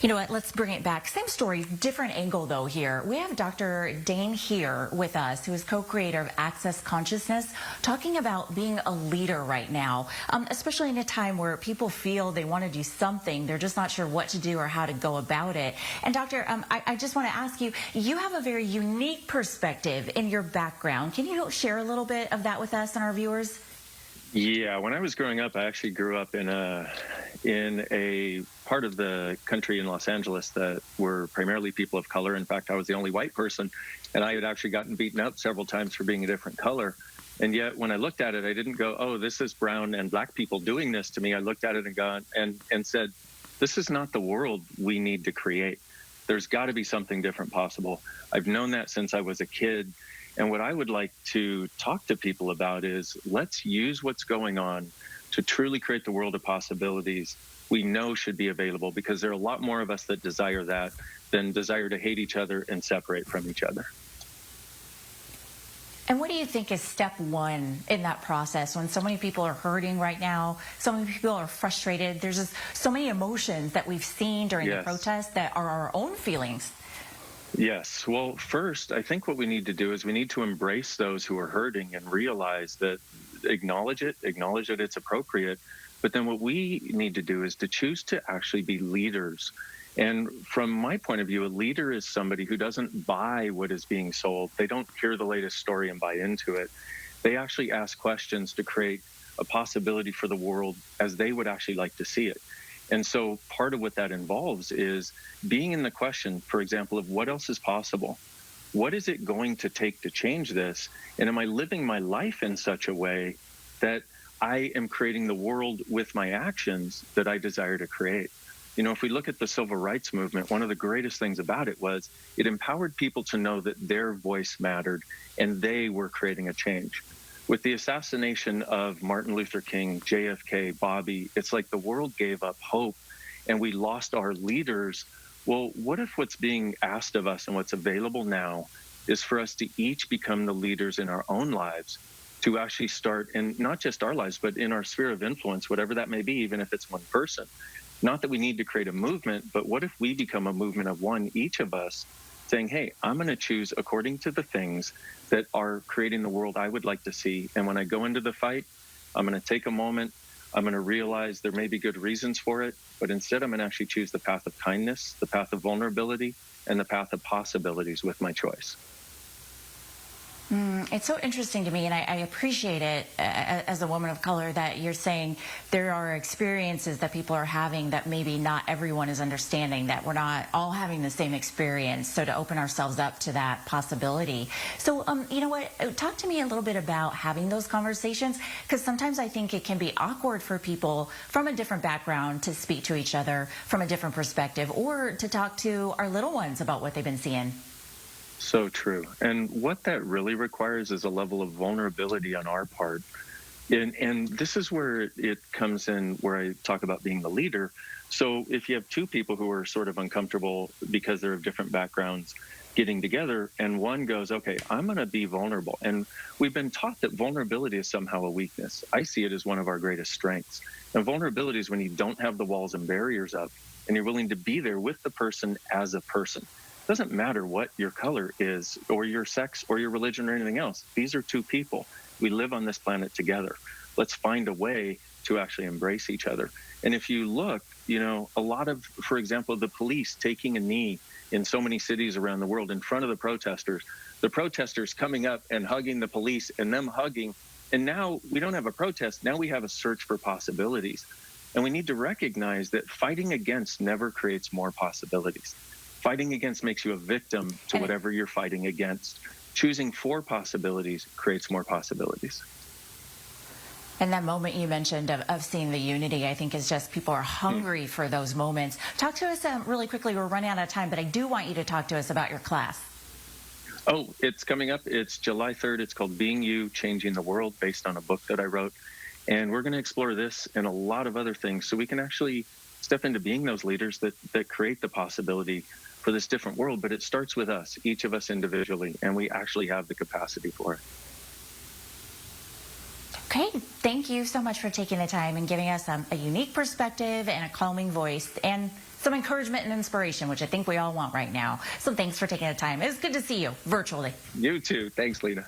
You know what? Let's bring it back. Same story, different angle though here. We have Dr. Dane here with us, who is co-creator of Access Consciousness, talking about being a leader right now, especially in a time where people feel they want to do something. They're just not sure what to do or how to go about it. And Doctor, I just want to ask you, you have a very unique perspective in your background. Can you share a little bit of that with us and our viewers? Yeah, when I was growing up, I actually grew up in a part of the country in Los Angeles that were primarily people of color. In fact, I was the only white person, and I had actually gotten beaten up several times for being a different color. And yet, when I looked at it, I didn't go, "Oh, this is brown and black people doing this to me." I looked at it and gone and said, "This is not the world we need to create. There's got to be something different possible." I've known that since I was a kid. And what I would like to talk to people about is let's use what's going on to truly create the world of possibilities we know should be available, because there are a lot more of us that desire that than desire to hate each other and separate from each other. And what do you think is step one in that process when so many people are hurting right now, so many people are frustrated? There's just so many emotions that we've seen during the protests that are our own feelings. Yes. Well, first, I think what we need to do is we need to embrace those who are hurting and realize that, acknowledge that it's appropriate. But then what we need to do is to choose to actually be leaders. And from my point of view, a leader is somebody who doesn't buy what is being sold. They don't hear the latest story and buy into it. They actually ask questions to create a possibility for the world as they would actually like to see it. And so part of what that involves is being in the question, for example, of what else is possible? What is it going to take to change this? And am I living my life in such a way that I am creating the world with my actions that I desire to create? You know, if we look at the civil rights movement, one of the greatest things about it was it empowered people to know that their voice mattered and they were creating a change. With the assassination of Martin Luther King, JFK, Bobby, it's like the world gave up hope and we lost our leaders. Well, what if what's being asked of us and what's available now is for us to each become the leaders in our own lives, to actually start in not just our lives, but in our sphere of influence, whatever that may be, even if it's one person. Not that we need to create a movement, but what if we become a movement of one, each of us, saying, hey, I'm going to choose according to the things that are creating the world I would like to see. And when I go into the fight, I'm going to take a moment. I'm going to realize there may be good reasons for it, but instead I'm going to actually choose the path of kindness, the path of vulnerability, and the path of possibilities with my choice. It's so interesting to me, and I appreciate it as a woman of color that you're saying there are experiences that people are having that maybe not everyone is understanding, that we're not all having the same experience, so to open ourselves up to that possibility. So, you know what, talk to me a little bit about having those conversations, because sometimes I think it can be awkward for people from a different background to speak to each other from a different perspective, or to talk to our little ones about what they've been seeing. So true. And what that really requires is a level of vulnerability on our part. And this is where it comes in, where I talk about being the leader. So if you have two people who are sort of uncomfortable because they're of different backgrounds getting together, and one goes, okay, I'm going to be vulnerable. And we've been taught that vulnerability is somehow a weakness. I see it as one of our greatest strengths. And vulnerability is when you don't have the walls and barriers up, and you're willing to be there with the person as a person. It doesn't matter what your color is, or your sex, or your religion, or anything else. These are two people. We live on this planet together. Let's find a way to actually embrace each other. And if you look, you know, a lot of, for example, the police taking a knee in so many cities around the world in front of the protesters coming up and hugging the police and them hugging. And now we don't have a protest. Now we have a search for possibilities. And we need to recognize that fighting against never creates more possibilities. Fighting against makes you a victim to whatever you're fighting against. Choosing for possibilities creates more possibilities. And that moment you mentioned of seeing the unity, I think is just people are hungry for those moments. Talk to us really quickly. We're running out of time, but I do want you to talk to us about your class. Oh, it's coming up. It's July 3rd. It's called Being You, Changing the World, based on a book that I wrote. And we're going to explore this and a lot of other things so we can actually step into being those leaders that create the possibility for this different world. But it starts with us, each of us individually, and we actually have the capacity for it. Okay. Thank you so much for taking the time and giving us a unique perspective and a calming voice and some encouragement and inspiration, which I think we all want right now. So thanks for taking the time. It was good to see you virtually. You too. Thanks, Lena.